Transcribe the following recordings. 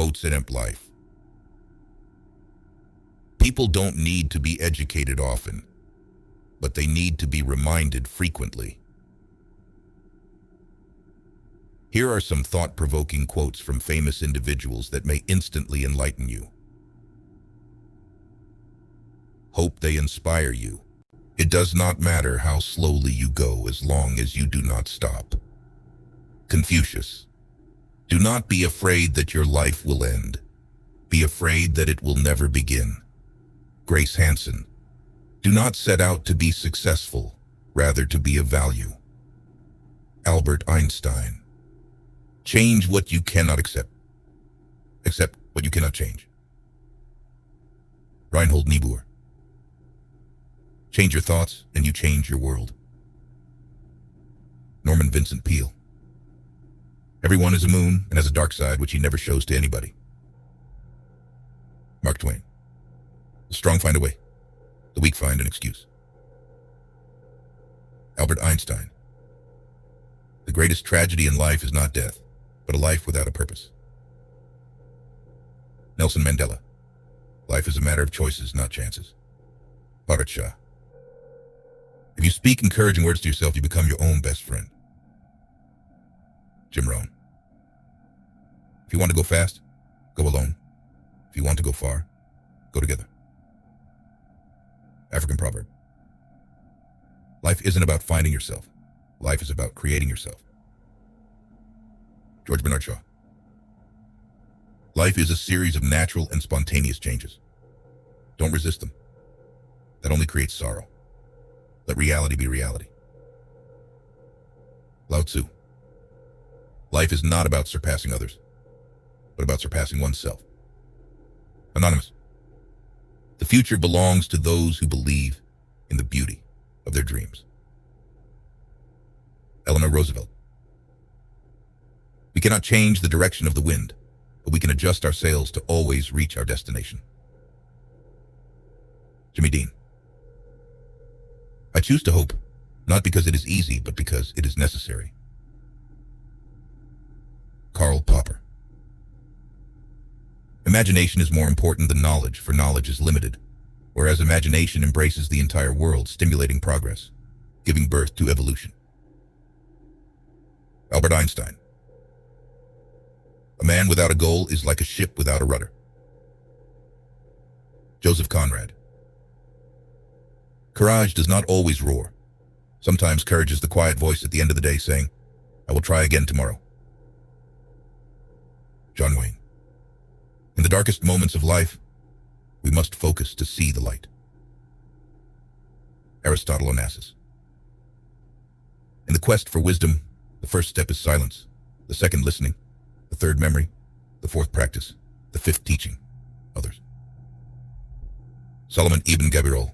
Quotes&life. People don't need to be educated often, but they need to be reminded frequently. Here are some thought-provoking quotes from famous individuals that may instantly enlighten you. Hope they inspire you. It does not matter how slowly you go as long as you do not stop. Confucius. Do not be afraid that your life will end. Be afraid that it will never begin. Grace Hansen. Do not set out to be successful, rather to be of value. Albert Einstein. Change what you cannot accept. Accept what you cannot change. Reinhold Niebuhr. Change your thoughts and you change your world. Norman Vincent Peale. Everyone is a moon and has a dark side which he never shows to anybody. Mark Twain. The strong find a way. The weak find an excuse. Albert Einstein. The greatest tragedy in life is not death, but a life without a purpose. Nelson Mandela. Life is a matter of choices, not chances. Bharat Shah. If you speak encouraging words to yourself, you become your own best friend. Jim Rohn. If you want to go fast, go alone. If you want to go far, go together. African proverb. Life isn't about finding yourself. Life is about creating yourself. George Bernard Shaw. Life is a series of natural and spontaneous changes. Don't resist them. That only creates sorrow. Let reality be reality. Lao Tzu. Life is not about surpassing others, but about surpassing oneself. Anonymous. The future belongs to those who believe in the beauty of their dreams. Eleanor Roosevelt. We cannot change the direction of the wind, but we can adjust our sails to always reach our destination. Jimmy Dean. I choose to hope, not because it is easy, but because it is necessary. Karl Popper. Imagination is more important than knowledge, for knowledge is limited, whereas imagination embraces the entire world, stimulating progress, giving birth to evolution. Albert Einstein. A man without a goal is like a ship without a rudder. Joseph Conrad. Courage does not always roar. Sometimes courage is the quiet voice at the end of the day saying, I will try again tomorrow. John Wayne. In the darkest moments of life, we must focus to see the light. Aristotle Onassis. In the quest for wisdom, the first step is silence, the second listening, the third memory, the fourth practice, the fifth teaching others. Solomon Ibn Gabirol.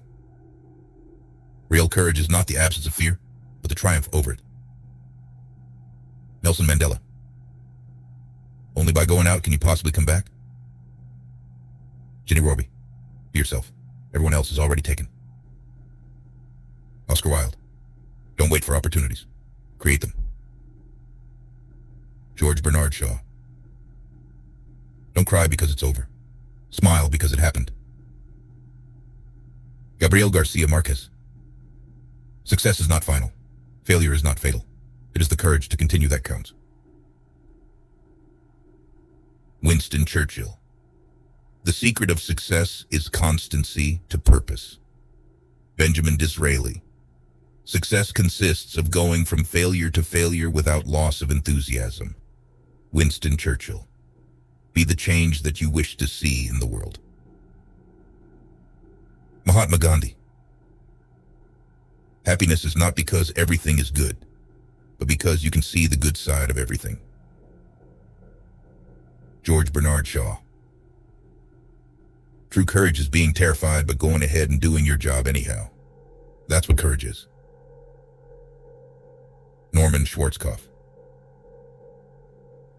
Real courage is not the absence of fear, but the triumph over it. Nelson Mandela. Only by going out can you possibly come back. Ginny Roby. Be yourself. Everyone else is already taken. Oscar Wilde. Don't wait for opportunities. Create them. George Bernard Shaw. Don't cry because it's over. Smile because it happened. Gabriel Garcia Marquez. Success is not final. Failure is not fatal. It is the courage to continue that counts. Winston Churchill. The secret of success is constancy to purpose. Benjamin Disraeli. Success consists of going from failure to failure without loss of enthusiasm. Winston Churchill. Be the change that you wish to see in the world. Mahatma Gandhi. Happiness is not because everything is good, but because you can see the good side of everything. George Bernard Shaw. True courage is being terrified but going ahead and doing your job anyhow. That's what courage is. Norman Schwarzkopf.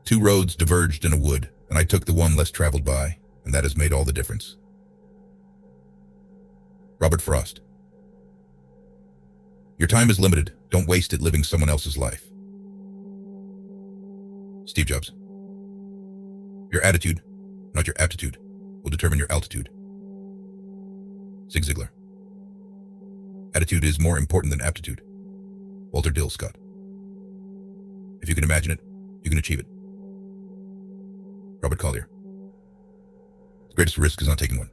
Two roads diverged in a wood, and I took the one less traveled by, and that has made all the difference. Robert Frost. Your time is limited. Don't waste it living someone else's life. Steve Jobs. Your attitude Not your aptitude will determine your altitude. Zig Ziglar. Attitude is more important than aptitude. Walter Dill Scott. If you can imagine it, you can achieve it. Robert Collier. The greatest risk is not taking one.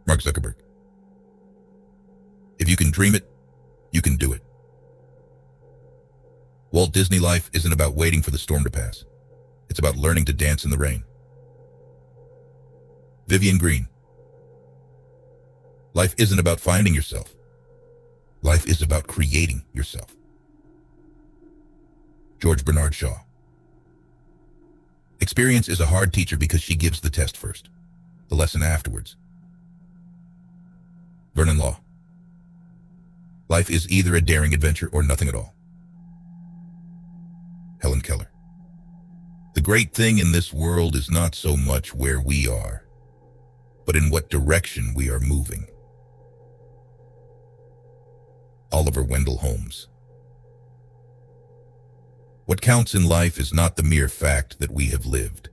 Mark Zuckerberg. If you can dream it, you can do it. Walt Disney life isn't about waiting for the storm to pass. It's about learning to dance in the rain. Vivian Green. Life isn't about finding yourself. Life is about creating yourself. George Bernard Shaw. Experience is a hard teacher because she gives the test first, the lesson afterwards. Vernon Law. Life is either a daring adventure or nothing at all. Helen Keller. The great thing in this world is not so much where we are, but in what direction we are moving. Oliver Wendell Holmes. What counts in life is not the mere fact that we have lived.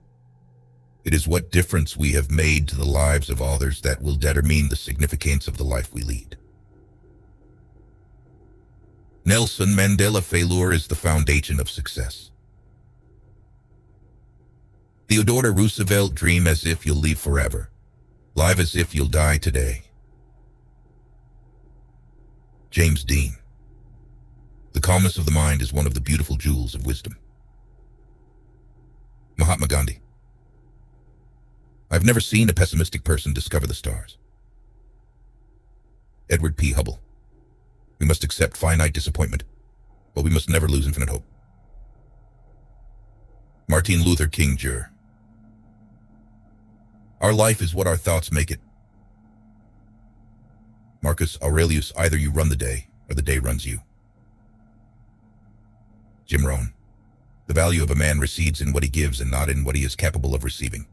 It is what difference we have made to the lives of others that will determine the significance of the life we lead. Nelson Mandela. Failure is the foundation of success. Theodore Roosevelt. Dream as if you'll live forever. Live as if you'll die today. James Dean. The calmness of the mind is one of the beautiful jewels of wisdom. Mahatma Gandhi. I've never seen a pessimistic person discover the stars. Edward P. Hubble. We must accept finite disappointment, but we must never lose infinite hope. Martin Luther King Jr. Our life is what our thoughts make it. Marcus Aurelius. Either you run the day, or the day runs you. Jim Rohn. The value of a man resides in what he gives and not in what he is capable of receiving.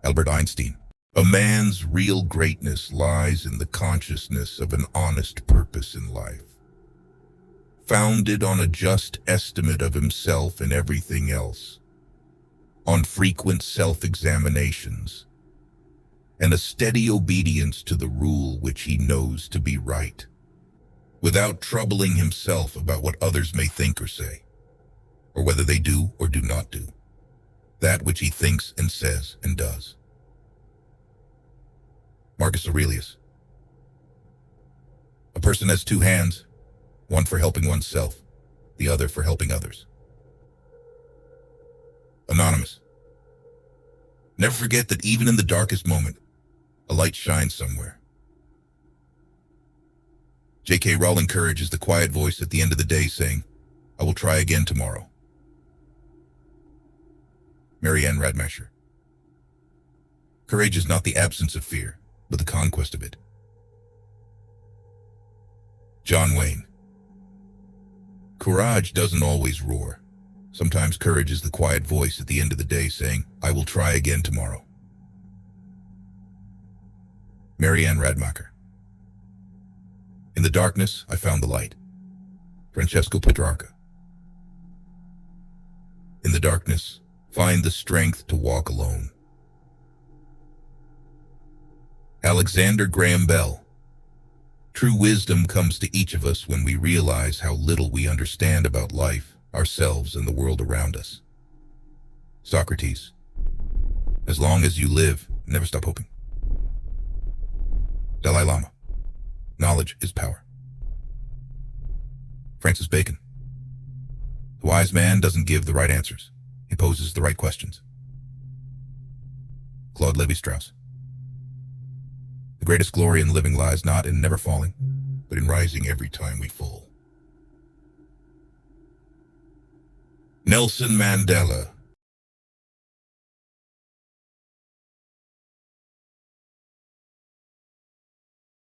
Albert Einstein. A man's real greatness lies in the consciousness of an honest purpose in life, founded on a just estimate of himself and everything else, on frequent self-examinations, and a steady obedience to the rule which he knows to be right, without troubling himself about what others may think or say, or whether they do or do not do that which he thinks and says and does. Marcus Aurelius. A person has two hands, one for helping oneself, the other for helping others. Anonymous. Never forget that even in the darkest moment, a light shines somewhere. J.K. Rowling. Courage is the quiet voice at the end of the day saying, I will try again tomorrow. Marianne Radmacher. Courage is not the absence of fear, but the conquest of it. John Wayne. Courage doesn't always roar. Sometimes courage is the quiet voice at the end of the day saying, I will try again tomorrow. Marianne Radmacher. In the darkness, I found the light. Francesco Petrarca. In the darkness, find the strength to walk alone. Alexander Graham Bell. True wisdom comes to each of us when we realize how little we understand about life, ourselves, and the world around us. Socrates. As long as you live, never stop hoping. Dalai Lama. Knowledge is power. Francis Bacon. The wise man doesn't give the right answers. He poses the right questions. Claude Lévi-Strauss. The greatest glory in living lies not in never falling, but in rising every time we fall. Nelson Mandela.